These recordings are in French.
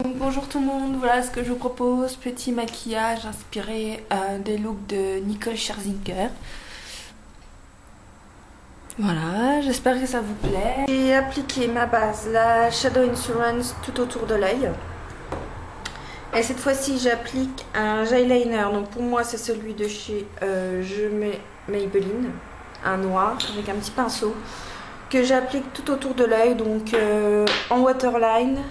Donc, bonjour tout le monde, voilà ce que je vous propose, petit maquillage inspiré des looks de Nicole Scherzinger. Voilà, j'espère que ça vous plaît. J'ai appliqué ma base, la Shadow Insurance, tout autour de l'œil. Et cette fois-ci, j'applique un eyeliner. Donc pour moi, c'est celui de chez Je mets Maybelline, un noir avec un petit pinceau que j'applique tout autour de l'œil, donc en waterline.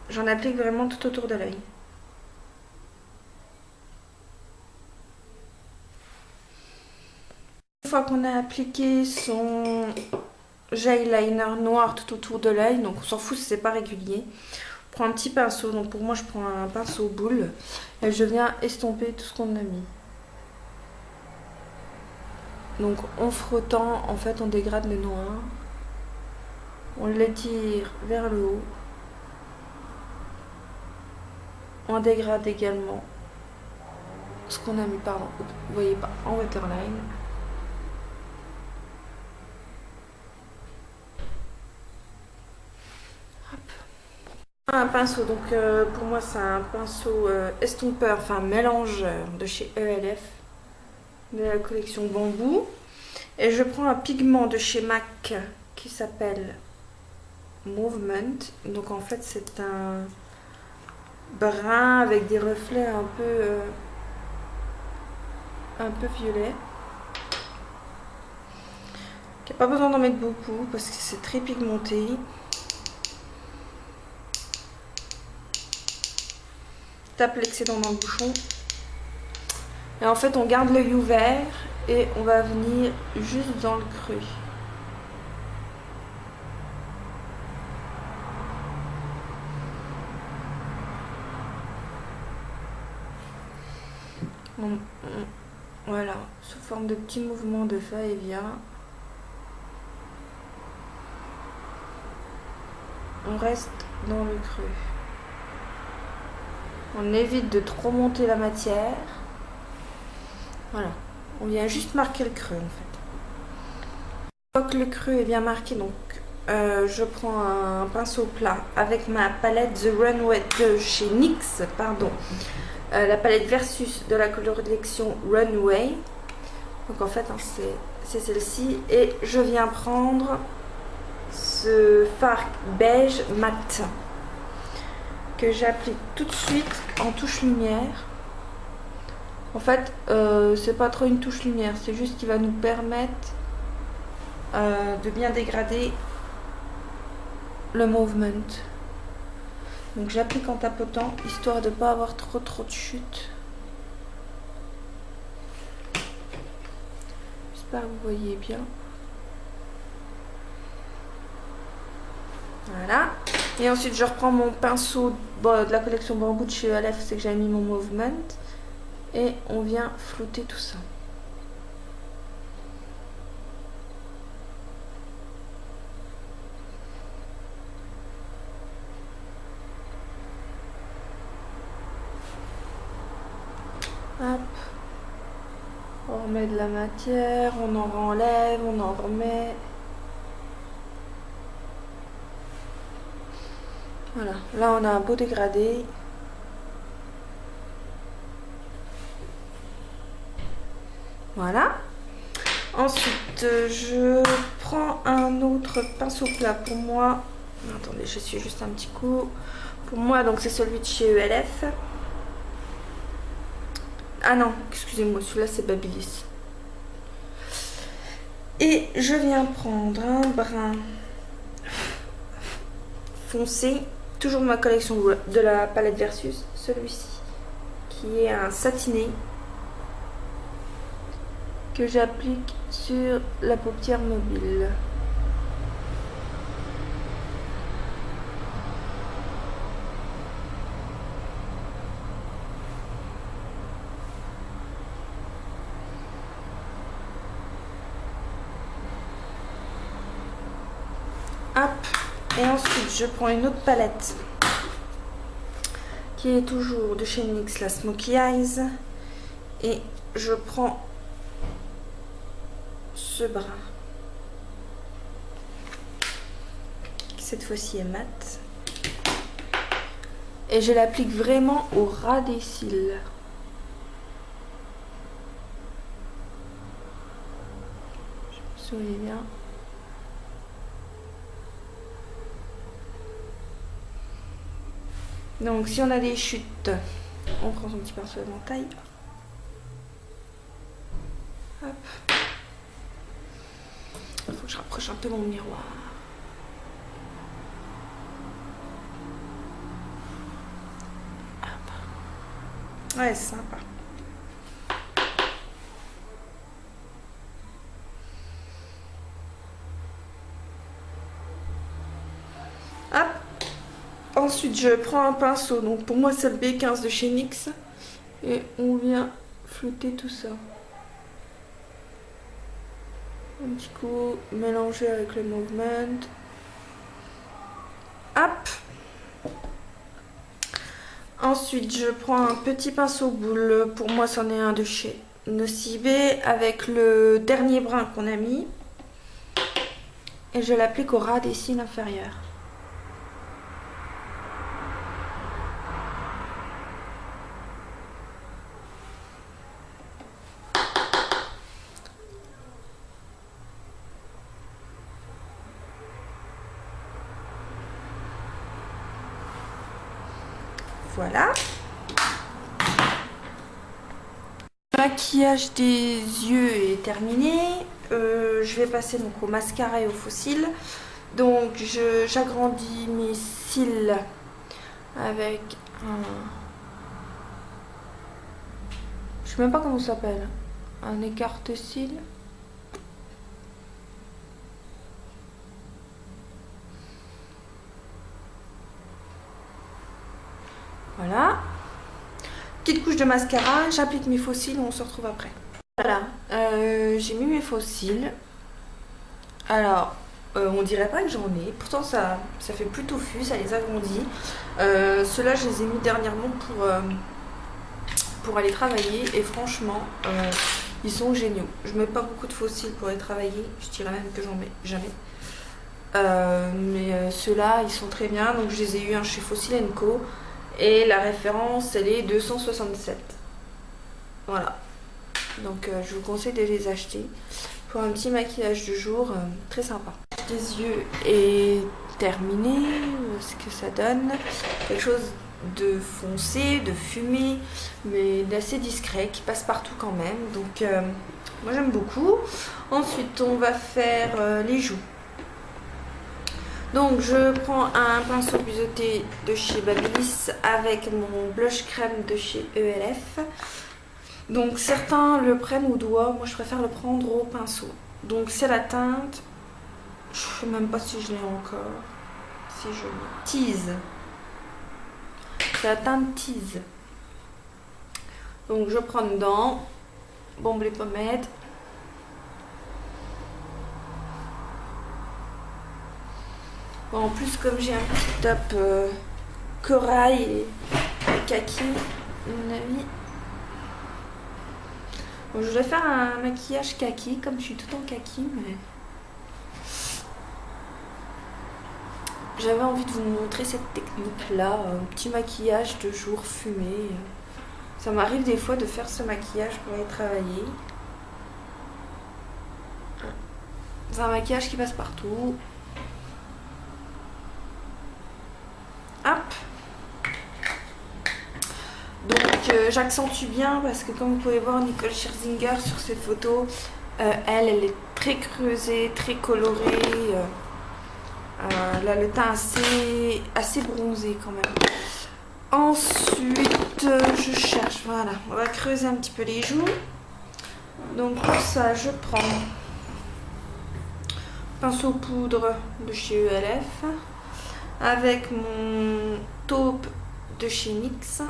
J'en applique vraiment tout autour de l'œil. Une fois qu'on a appliqué son eyeliner noir tout autour de l'œil, donc on s'en fout si c'est pas régulier, on prend un petit pinceau, donc pour moi je prends un pinceau boule et je viens estomper tout ce qu'on a mis. Donc en frottant, en fait on dégrade le noir, on l'étire vers le haut, on dégrade également ce qu'on a mis, pardon, vous voyez pas, en waterline. Un pinceau, donc pour moi c'est un pinceau estompeur, enfin mélangeur de chez ELF, de la collection Bambou. Et je prends un pigment de chez MAC qui s'appelle Movement. Donc en fait c'est un brun avec des reflets un peu violet. Il n'y a pas besoin d'en mettre beaucoup parce que c'est très pigmenté. Tape l'excédent dans le bouchon. Et en fait on garde l'œil ouvert et on va venir juste dans le creux. Voilà, sous forme de petits mouvements de va-et-vient. On reste dans le creux. On évite de trop monter la matière. Voilà, on vient juste marquer le creux en fait. Une fois que le creux est bien marqué, donc je prends un pinceau plat avec ma palette The Runway de chez NYX, pardon. La palette Versus de la collection Runway. Donc en fait hein, c'est celle-ci. Et je viens prendre ce fard beige mat que j'applique tout de suite en touche lumière. En fait c'est pas trop une touche lumière, c'est juste qui va nous permettre de bien dégrader le movement. Donc j'applique en tapotant histoire de ne pas avoir trop de chute. J'espère que vous voyez bien. Voilà. Et ensuite je reprends mon pinceau de la collection Bambou de chez ELF, c'est que j'avais mis mon movement. Et on vient flouter tout ça. Hop. On remet de la matière, on en enlève, on en remet. Voilà, là on a un beau dégradé. Voilà. Ensuite, je prends un autre pinceau plat pour moi. Attendez, je suis juste un petit coup. Pour moi, donc c'est celui de chez ELF. Ah non, excusez-moi, celui-là c'est Babyliss. Et je viens prendre un brun foncé, toujours de ma collection de la palette Versus, celui-ci, qui est un satiné que j'applique sur la paupière mobile. Hop. Et ensuite je prends une autre palette qui est toujours de chez NYX, la Smokey Eyes, et je prends ce brun cette fois-ci est mat. Et je l'applique vraiment au ras des cils. Je me souviens bien. Donc si on a des chutes, on prend son petit pinceau d'éventail. Hop. Il faut que je rapproche un peu mon miroir. Hop. Ouais, c'est sympa. Hop. Ensuite, je prends un pinceau. Donc pour moi, c'est le B15 de chez NYX. Et on vient flouter tout ça. Un petit coup mélangé avec le movement. Hop. Ensuite, je prends un petit pinceau boule. Pour moi, c'en est un de chez Nocibé avec le dernier brin qu'on a mis. Et je l'applique au ras des cils inférieurs. Voilà. Le maquillage des yeux est terminé. Je vais passer donc au mascara et au faux cils. Donc j'agrandis mes cils avec un... Je sais même pas comment ça s'appelle. Un écarte-cils. Voilà. Petite couche de mascara, j'applique mes faux cils, on se retrouve après. Voilà, j'ai mis mes faux cils. Alors, on dirait pas que j'en ai, pourtant ça fait plus touffu, ça les agrandit. Ceux-là, je les ai mis dernièrement pour aller travailler et franchement, ils sont géniaux. Je mets pas beaucoup de faux cils pour aller travailler, je dirais même que j'en mets jamais. Mais ceux-là, ils sont très bien, donc je les ai eu un chez Faux Cils & Co. Et la référence, elle est 267. Voilà. Donc je vous conseille de les acheter pour un petit maquillage de jour très sympa. Les yeux est terminé. Ce que ça donne, quelque chose de foncé, de fumé, mais d'assez discret, qui passe partout quand même. Donc moi j'aime beaucoup. Ensuite on va faire les joues. Donc je prends un pinceau biseauté de chez Babyliss avec mon blush crème de chez ELF. Donc certains le prennent au doigt, moi je préfère le prendre au pinceau. Donc c'est la teinte, je ne sais même pas si je l'ai encore, si je l'ai. Tease. C'est la teinte Tease. Donc je prends dedans, bombe les pommettes. Bon, en plus, comme j'ai un petit top corail et kaki, mon avis. Bon, je voudrais faire un maquillage kaki, comme je suis tout en kaki, mais j'avais envie de vous montrer cette technique-là, un petit maquillage de jour fumé. Ça m'arrive des fois de faire ce maquillage pour aller travailler. C'est un maquillage qui passe partout. Hop. Donc j'accentue bien parce que comme vous pouvez voir Nicole Scherzinger sur cette photo, elle est très creusée, très colorée. Elle a le teint assez bronzé quand même. Ensuite je cherche, voilà, on va creuser un petit peu les joues. Donc pour ça je prends pinceau poudre de chez ELF avec mon taupe de chez NYX.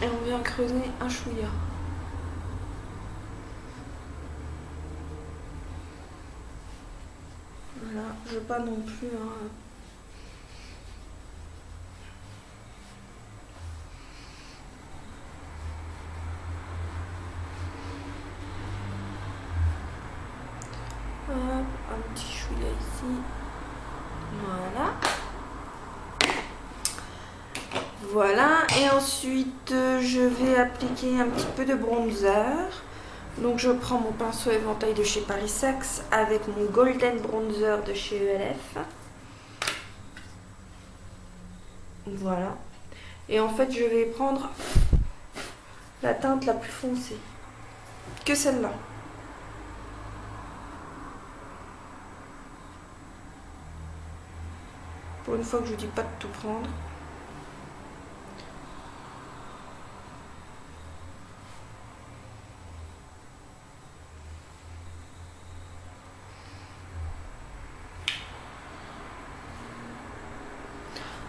Et on vient creuser un chouïa. Voilà, je veux pas non plus hein. chouïa ici. Voilà. Voilà, et ensuite je vais appliquer un petit peu de bronzer. Donc je prends mon pinceau éventail de chez Paris Saxe avec mon Golden Bronzer de chez ELF. Voilà. Et en fait je vais prendre la teinte la plus foncée. Que celle-là. Pour une fois que je vous dis pas de tout prendre.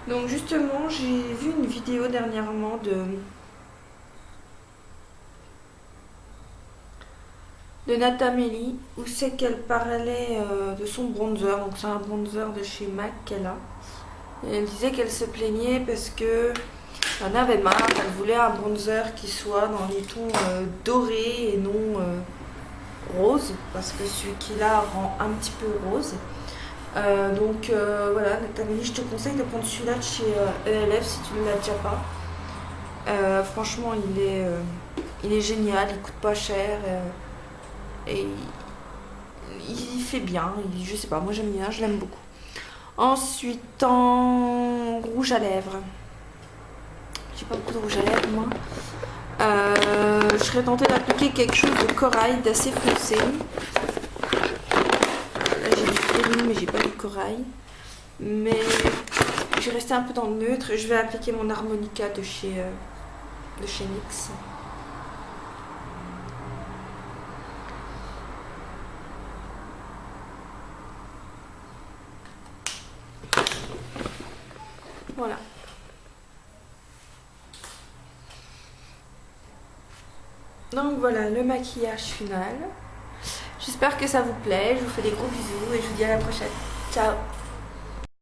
Donc justement, j'ai vu une vidéo dernièrement de Natamélie où c'est qu'elle parlait de son bronzer. Donc c'est un bronzer de chez MAC qu'elle a. Et elle disait qu'elle se plaignait parce que elle en avait marre, elle voulait un bronzer qui soit dans les tons dorés et non rose, parce que celui qu'il a rend un petit peu rose. Donc voilà, Nathalie, je te conseille de prendre celui-là de chez ELF si tu ne l'as déjà pas. Franchement, il est génial, il coûte pas cher et il fait bien. Je sais pas, moi j'aime bien, je l'aime beaucoup. Ensuite, en rouge à lèvres. J'ai pas beaucoup de rouge à lèvres moi. Je serais tentée d'appliquer quelque chose de corail, d'assez foncé. Là j'ai du fluorine mais j'ai pas du corail. Mais je vais rester un peu dans le neutre. Je vais appliquer mon harmonica de chez NYX. Voilà. Donc voilà le maquillage final. J'espère que ça vous plaît. Je vous fais des gros bisous et je vous dis à la prochaine. Ciao!